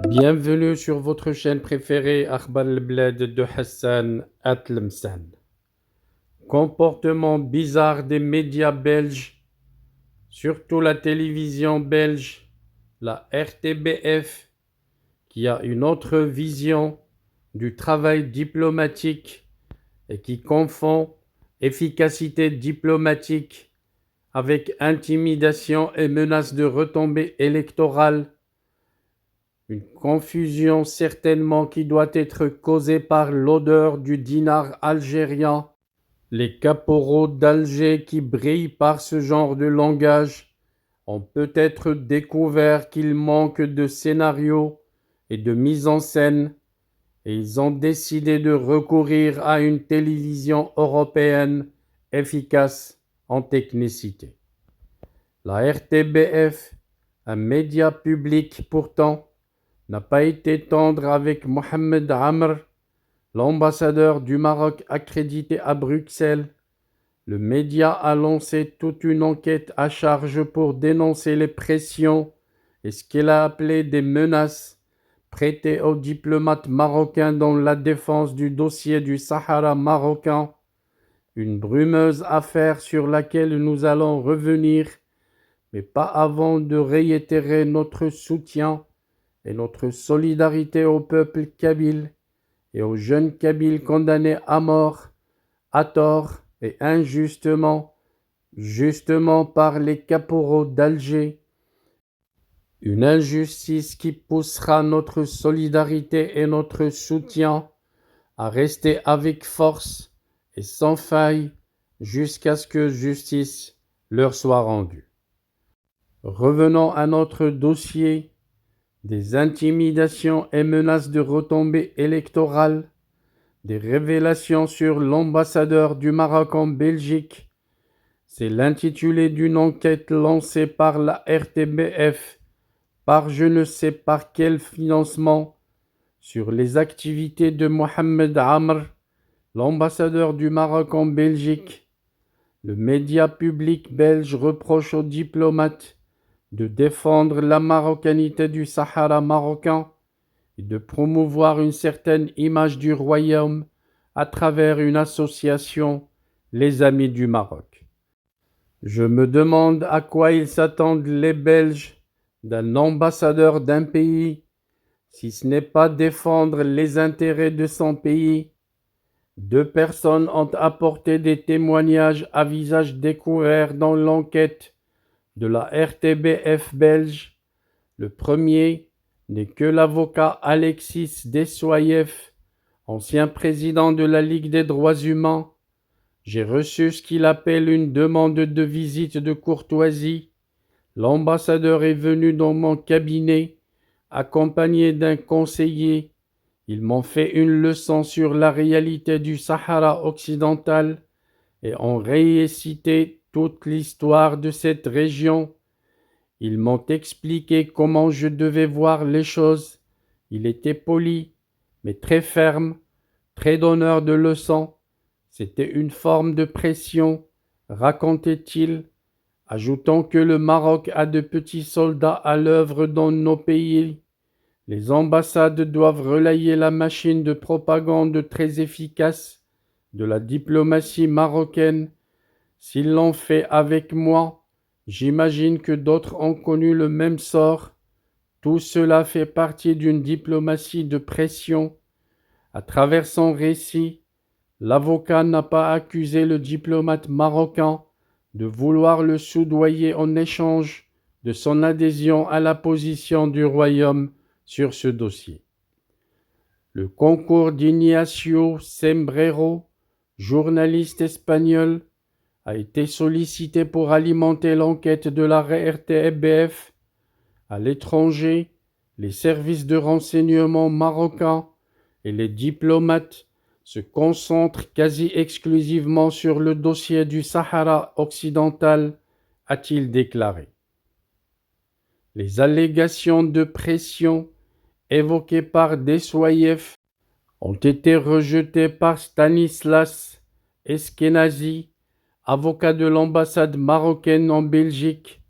Bienvenue sur votre chaîne préférée Akhbar al-Blad de Hassan Atlemsan. Comportement bizarre des médias belges, surtout la télévision belge, la RTBF, qui a une autre vision du travail diplomatique et qui confond efficacité diplomatique avec intimidation et menace de retombées électorales. Une confusion certainement qui doit être causée par l'odeur du dinar algérien. Les caporaux d'Alger qui brillent par ce genre de langage ont peut-être découvert qu'il manque de scénario et de mise en scène et ils ont décidé de recourir à une télévision européenne efficace en technicité. La RTBF, un média public pourtant, n'a pas été tendre avec Mohamed Amr, l'ambassadeur du Maroc accrédité à Bruxelles. Le média a lancé toute une enquête à charge pour dénoncer les pressions et ce qu'il a appelé des menaces prêtées aux diplomates marocains dans la défense du dossier du Sahara marocain, une brumeuse affaire sur laquelle nous allons revenir, mais pas avant de réitérer notre soutien et notre solidarité au peuple kabyle et aux jeunes kabyles condamnés à mort, à tort et injustement, justement par les caporaux d'Alger. Une injustice qui poussera notre solidarité et notre soutien à rester avec force et sans faille jusqu'à ce que justice leur soit rendue. Revenons à notre dossier. Des intimidations et menaces de retombées électorales, des révélations sur l'ambassadeur du Maroc en Belgique. C'est l'intitulé d'une enquête lancée par la RTBF par je ne sais par quel financement sur les activités de Mohamed Amr, l'ambassadeur du Maroc en Belgique. Le média public belge reproche aux diplomates de défendre la marocanité du Sahara marocain et de promouvoir une certaine image du royaume à travers une association, les Amis du Maroc. Je me demande à quoi ils s'attendent les Belges d'un ambassadeur d'un pays, si ce n'est pas défendre les intérêts de son pays. Deux personnes ont apporté des témoignages à visage découvert dans l'enquête de la RTBF belge. Le premier n'est que l'avocat Alexis Dessoyev, ancien président de la Ligue des droits humains. J'ai reçu ce qu'il appelle une demande de visite de courtoisie. L'ambassadeur est venu dans mon cabinet, accompagné d'un conseiller. Ils m'ont fait une leçon sur la réalité du Sahara occidental et ont récité toute l'histoire de cette région. Ils m'ont expliqué comment je devais voir les choses. Il était poli, mais très ferme, très donneur de leçons. C'était une forme de pression, racontait-il, ajoutant que le Maroc a de petits soldats à l'œuvre dans nos pays. Les ambassades doivent relayer la machine de propagande très efficace de la diplomatie marocaine. S'ils l'ont fait avec moi, j'imagine que d'autres ont connu le même sort. Tout cela fait partie d'une diplomatie de pression. À travers son récit, l'avocat n'a pas accusé le diplomate marocain de vouloir le soudoyer en échange de son adhésion à la position du royaume sur ce dossier. Le concours d'Ignacio Sembrero, journaliste espagnol, a été sollicité pour alimenter l'enquête de la RTBF. À l'étranger, les services de renseignement marocains et les diplomates se concentrent quasi exclusivement sur le dossier du Sahara occidental, a-t-il déclaré. Les allégations de pression évoquées par Dessoyev ont été rejetées par Stanislas Eskenazi, avocat de l'ambassade marocaine en Belgique.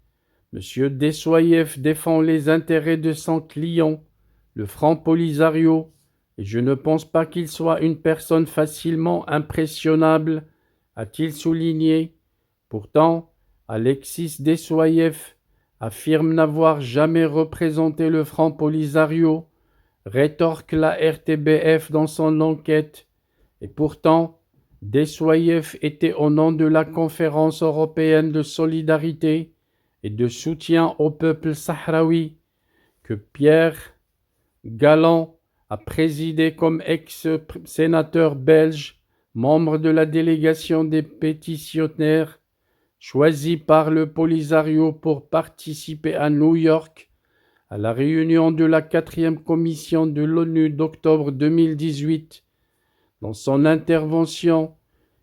M. Dessoyev défend les intérêts de son client, le Front Polisario, et je ne pense pas qu'il soit une personne facilement impressionnable, a-t-il souligné. Pourtant, Alexis Dessoyev affirme n'avoir jamais représenté le Front Polisario, rétorque la RTBF dans son enquête, et pourtant, Dessoyev était au nom de la Conférence européenne de solidarité et de soutien au peuple sahraoui, que Pierre Galland a présidé comme ex-sénateur belge, membre de la délégation des pétitionnaires, choisi par le Polisario pour participer à New York à la réunion de la 4e commission de l'ONU d'octobre 2018. Dans son intervention,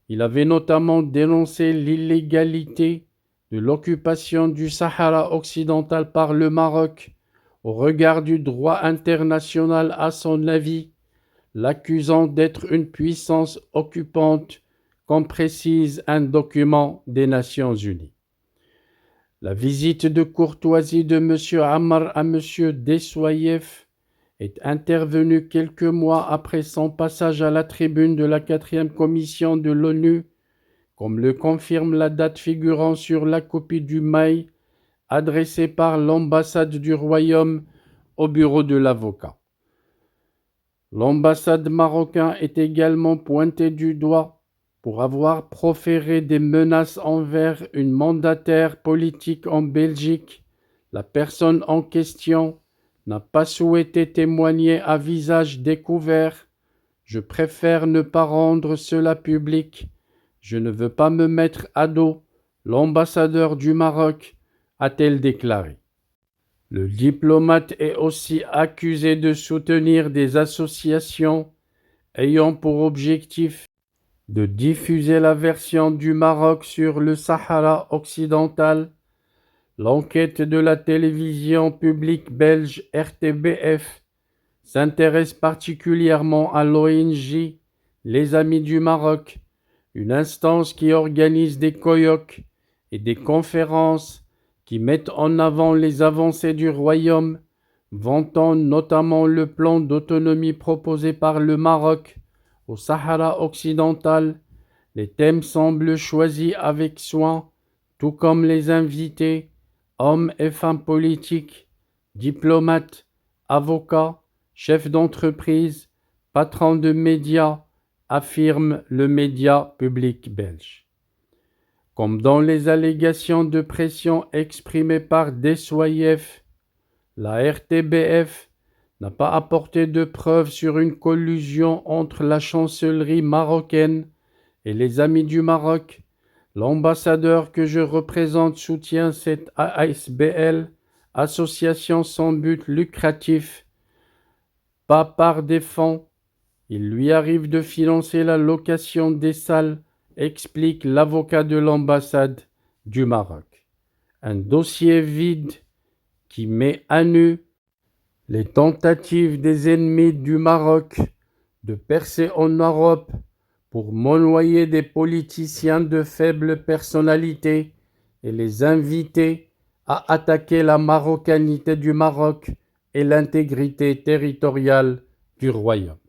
il avait notamment dénoncé l'illégalité de l'occupation du Sahara occidental par le Maroc au regard du droit international à son avis, l'accusant d'être une puissance occupante, comme précise un document des Nations Unies. La visite de courtoisie de M. Ammar à M. Dessoyev est intervenue quelques mois après son passage à la tribune de la 4e commission de l'ONU, comme le confirme la date figurant sur la copie du mail adressé par l'ambassade du Royaume au bureau de l'avocat. L'ambassade marocaine est également pointée du doigt pour avoir proféré des menaces envers une mandataire politique en Belgique. La personne en question n'a pas souhaité témoigner à visage découvert. Je préfère ne pas rendre cela public. Je ne veux pas me mettre à dos l'ambassadeur du Maroc, a-t-elle déclaré. Le diplomate est aussi accusé de soutenir des associations ayant pour objectif de diffuser la version du Maroc sur le Sahara occidental. L'enquête de la télévision publique belge RTBF s'intéresse particulièrement à l'ONG Les Amis du Maroc, une instance qui organise des colloques et des conférences qui mettent en avant les avancées du Royaume, vantant notamment le plan d'autonomie proposé par le Maroc au Sahara occidental. Les thèmes semblent choisis avec soin, tout comme les invités, hommes et femmes politiques, diplomates, avocats, chefs d'entreprise, patrons de médias, affirme le média public belge. Comme dans les allégations de pression exprimées par Dessoyev, la RTBF n'a pas apporté de preuves sur une collusion entre la chancellerie marocaine et les Amis du Maroc. L'ambassadeur que je représente soutient cette ASBL, association sans but lucratif, pas par des fonds. Il lui arrive de financer la location des salles, explique l'avocat de l'ambassade du Maroc. Un dossier vide qui met à nu les tentatives des ennemis du Maroc de percer en Europe pour monnoyer des politiciens de faible personnalité et les inviter à attaquer la marocanité du Maroc et l'intégrité territoriale du royaume.